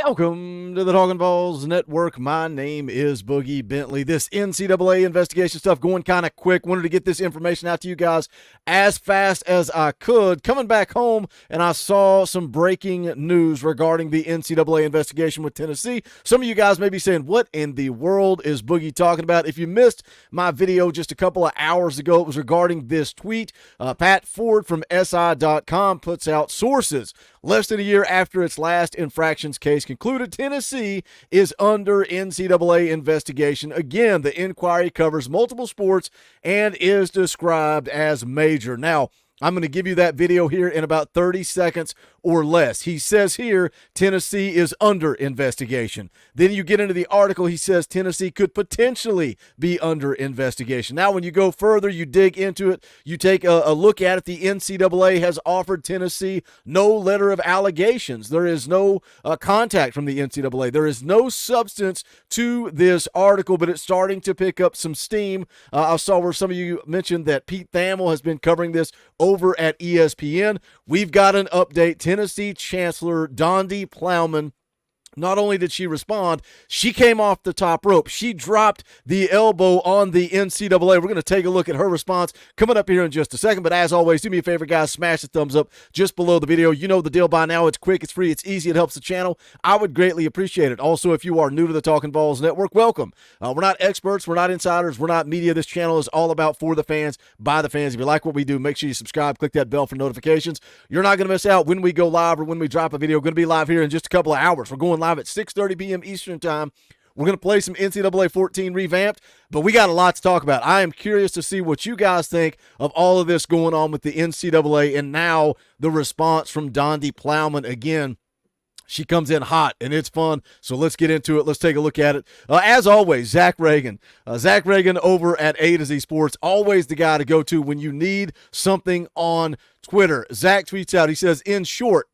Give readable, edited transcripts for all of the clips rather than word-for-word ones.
Welcome to the Talkin VAWLS Network. My name is Boogie Bentley. This NCAA investigation stuff going kind of quick. Wanted to get this information out to you guys as fast as I could. Coming back home, and I saw some breaking news regarding the NCAA investigation with Tennessee. Some of you guys may be saying, what in the world is Boogie talking about? If you missed my video just a couple of hours ago, it was regarding this tweet. Pat Ford from SI.com puts out sources less than a year after its last infractions case concluded. Tennessee is under NCAA investigation. Again, the inquiry covers multiple sports and is described as major. Now, I'm going to give you that video here in about 30 seconds or less. He says here, Tennessee is under investigation. Then you get into the article, he says Tennessee could potentially be under investigation. Now, when you go further, you dig into it, you take a look at it, the NCAA has offered Tennessee no letter of allegations. There is no contact from the NCAA. There is no substance to this article, but it's starting to pick up some steam. I saw where some of you mentioned that Pete Thamel has been covering this over at ESPN. We've got an update. Tennessee Chancellor Plowman, not only did she respond, she came off the top rope. She dropped the elbow on the NCAA. We're going to take a look at her response coming up here in just a second. But as always, do me a favor, guys, smash the thumbs up just below the video. You know the deal by now. It's quick, it's free, it's easy, it helps the channel. I would greatly appreciate it. Also, if you are new to the Talkin VAWLS Network, welcome. We're not experts, we're not insiders, we're not media. This channel is all about for the fans, by the fans. If you like what we do, make sure you subscribe, click that bell for notifications. You're not going to miss out when we go live or when we drop a video. We're going to be live here in just a couple of hours. We're going live at 6:30 p.m. Eastern Time. We're going to play some NCAA 14 revamped, but we got a lot to talk about. I am curious to see what you guys think of all of this going on with the NCAA and now the response from Plowman again. She comes in hot, and it's fun, so let's get into it. Let's take a look at it. As always, Zach Reagan. Zach Reagan over at A to Z Sports, always the guy to go to when you need something on Twitter. Zach tweets out, he says, in short,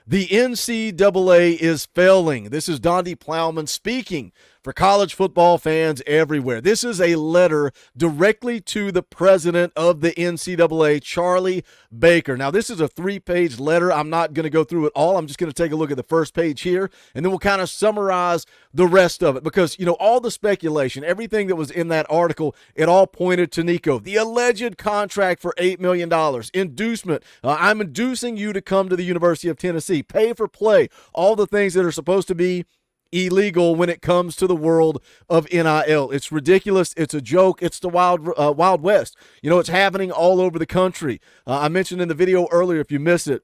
the NCAA is failing. This is Plowman speaking for college football fans everywhere. This is a letter directly to the president of the NCAA, Charlie Baker. Now, this is a 3-page letter. I'm not going to go through it all. I'm just going to take a look at the first page here, and then we'll kind of summarize the rest of it because, you know, all the speculation, everything that was in that article, it all pointed to Nico. The alleged contract for $8 million, inducement. I'm inducing you to come to the University of Tennessee. Pay for play. All the things that are supposed to be illegal when it comes to the world of NIL. It's ridiculous. It's a joke. It's the Wild West. You know, it's happening all over the country. I mentioned in the video earlier, if you missed it,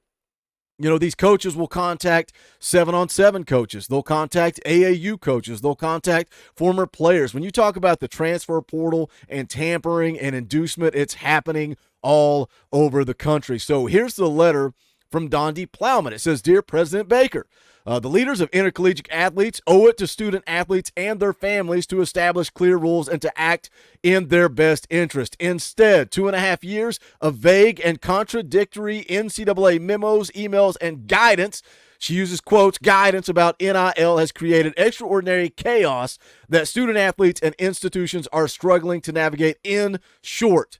you know, these coaches will contact 7-on-7 coaches. They'll contact AAU coaches. They'll contact former players. When you talk about the transfer portal and tampering and inducement, it's happening all over the country. So here's the letter from Plowman. It says, Dear President Baker, the leaders of intercollegiate athletes owe it to student athletes and their families to establish clear rules and to act in their best interest. Instead, 2.5 years of vague and contradictory NCAA memos, emails, and guidance, she uses quotes, guidance about NIL has created extraordinary chaos that student athletes and institutions are struggling to navigate. In short,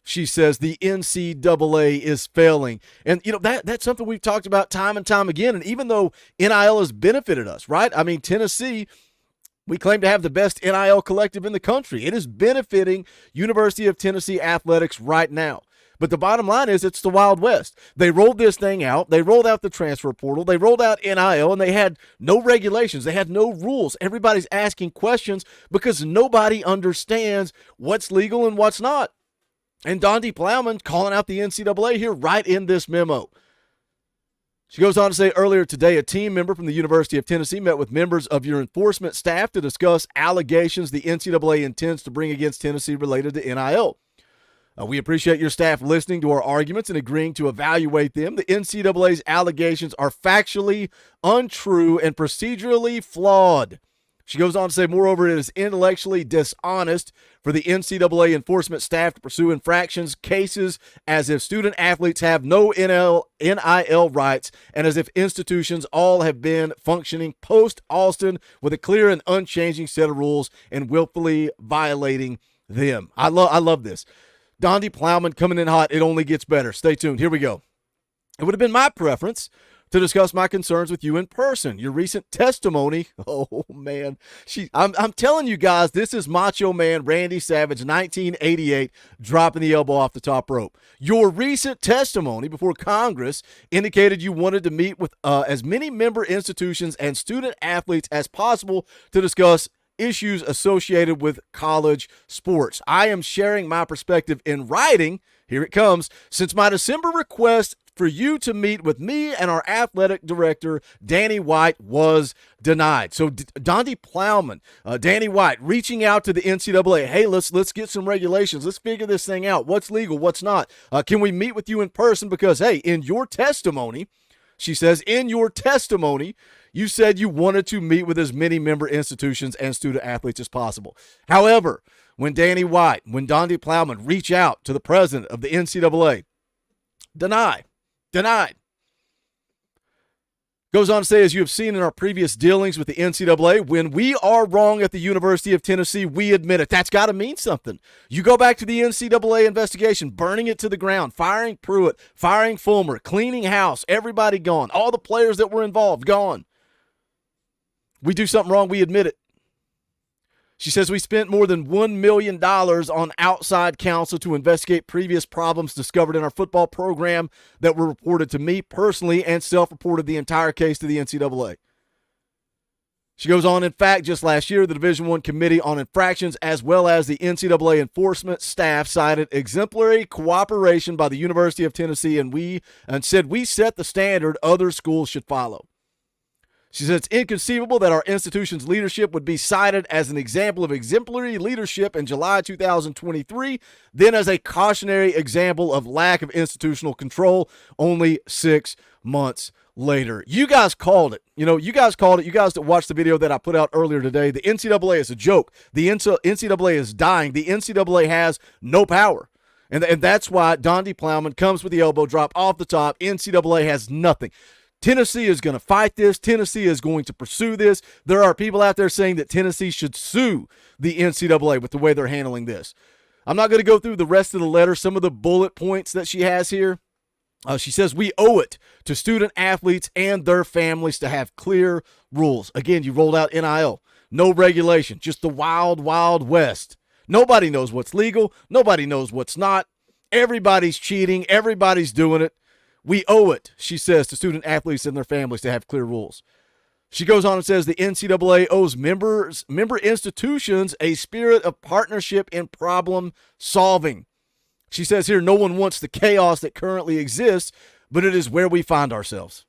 she says the NCAA is failing. And, you know, that's something we've talked about time and time again. And even though NIL has benefited us, right? I mean, Tennessee, we claim to have the best NIL collective in the country. It is benefiting University of Tennessee athletics right now. But the bottom line is it's the Wild West. They rolled this thing out. They rolled out the transfer portal. They rolled out NIL, and they had no regulations. They had no rules. Everybody's asking questions because nobody understands what's legal and what's not. And Plowman calling out the NCAA here right in this memo. She goes on to say, earlier today, a team member from the University of Tennessee met with members of your enforcement staff to discuss allegations the NCAA intends to bring against Tennessee related to NIL. We appreciate your staff listening to our arguments and agreeing to evaluate them. The NCAA's allegations are factually untrue and procedurally flawed. She goes on to say, moreover, it is intellectually dishonest for the NCAA enforcement staff to pursue infractions cases as if student athletes have no NIL rights and as if institutions all have been functioning post-Alston with a clear and unchanging set of rules and willfully violating them. I love this. Plowman coming in hot. It only gets better. Stay tuned. Here we go. It would have been my preference to discuss my concerns with you in person. Your recent testimony, oh man, I'm telling you guys, this is Macho Man Randy Savage, 1988, dropping the elbow off the top rope. Your recent testimony before Congress indicated you wanted to meet with as many member institutions and student athletes as possible to discuss issues associated with college sports. I am sharing my perspective in writing. Here it comes. Since my December request for you to meet with me and our athletic director, Danny White, was denied. So Donde Plowman, Danny White, reaching out to the NCAA. Hey, let's get some regulations. Let's figure this thing out. What's legal? What's not? Can we meet with you in person? Because, hey, in your testimony, she says, in your testimony, you said you wanted to meet with as many member institutions and student athletes as possible. However, when Danny White, when Donde Plowman reach out to the president of the NCAA, denied. Goes on to say, as you have seen in our previous dealings with the NCAA, when we are wrong at the University of Tennessee, we admit it. That's got to mean something. You go back to the NCAA investigation, burning it to the ground, firing Pruitt, firing Fulmer, cleaning house, everybody gone. All the players that were involved, gone. We do something wrong, we admit it. She says we spent more than $1 million on outside counsel to investigate previous problems discovered in our football program that were reported to me personally and self-reported the entire case to the NCAA. She goes on, in fact, just last year, the Division I Committee on Infractions as well as the NCAA enforcement staff cited exemplary cooperation by the University of Tennessee and said we set the standard other schools should follow. She says it's inconceivable that our institution's leadership would be cited as an example of exemplary leadership in July 2023, then as a cautionary example of lack of institutional control only 6 months later. You guys called it. You guys called it. You guys that watched the video that I put out earlier today, the NCAA is a joke. The NCAA is dying. The NCAA has no power. And that's why Donde Plowman comes with the elbow drop off the top. NCAA has nothing. Tennessee is going to fight this. Tennessee is going to pursue this. There are people out there saying that Tennessee should sue the NCAA with the way they're handling this. I'm not going to go through the rest of the letter, some of the bullet points that she has here. She says we owe it to student athletes and their families to have clear rules. Again, you rolled out NIL. No regulation, just the wild, wild west. Nobody knows what's legal. Nobody knows what's not. Everybody's cheating. Everybody's doing it. We owe it, she says, to student athletes and their families to have clear rules. She goes on and says the NCAA owes member institutions a spirit of partnership in problem solving. She says here, no one wants the chaos that currently exists, but it is where we find ourselves.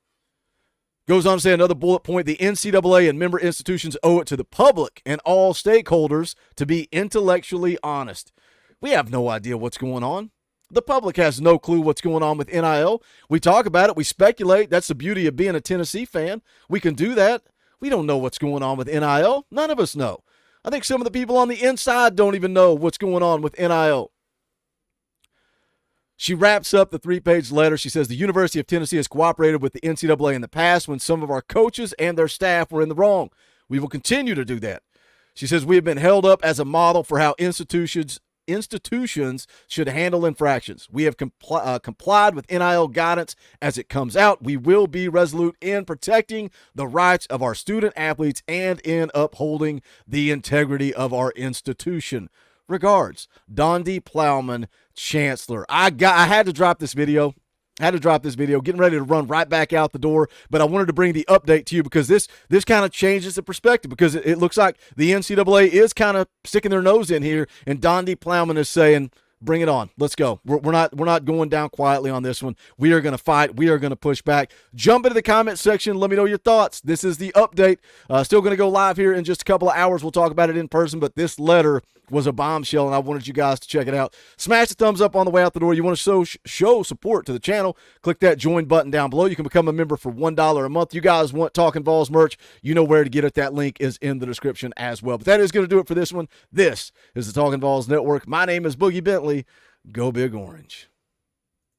Goes on to say another bullet point, the NCAA and member institutions owe it to the public and all stakeholders to be intellectually honest. We have no idea what's going on. The public has no clue what's going on with NIL. We talk about it. We speculate. That's the beauty of being a Tennessee fan. We can do that. We don't know what's going on with NIL. None of us know. I think some of the people on the inside don't even know what's going on with NIL. She wraps up the 3-page letter. She says the University of Tennessee has cooperated with the NCAA in the past when some of our coaches and their staff were in the wrong. We will continue to do that. She says we have been held up as a model for how institutions should handle infractions. We have complied with NIL guidance as it comes out. We will be resolute in protecting the rights of our student athletes and in upholding the integrity of our institution. Regards, Donde Plowman, Chancellor. I had to drop this video. Getting ready to run right back out the door, but I wanted to bring the update to you because this kind of changes the perspective because it looks like the NCAA is kind of sticking their nose in here, and Donde Plowman is saying, bring it on. Let's go. We're not going down quietly on this one. We are going to fight. We are going to push back. Jump into the comment section. Let me know your thoughts. This is the update. Still going to go live here in just a couple of hours. We'll talk about it in person, but this letter was a bombshell, and I wanted you guys to check it out. Smash the thumbs up on the way out the door. You want to show support to the channel, click that join button down below. You can become a member for $1 a month. You guys want Talkin VAWLS merch, you know where to get it. That link is in the description as well. But that is going to do it for this one. This is the Talkin VAWLS Network. My name is Boogie Bentley. Go Big Orange.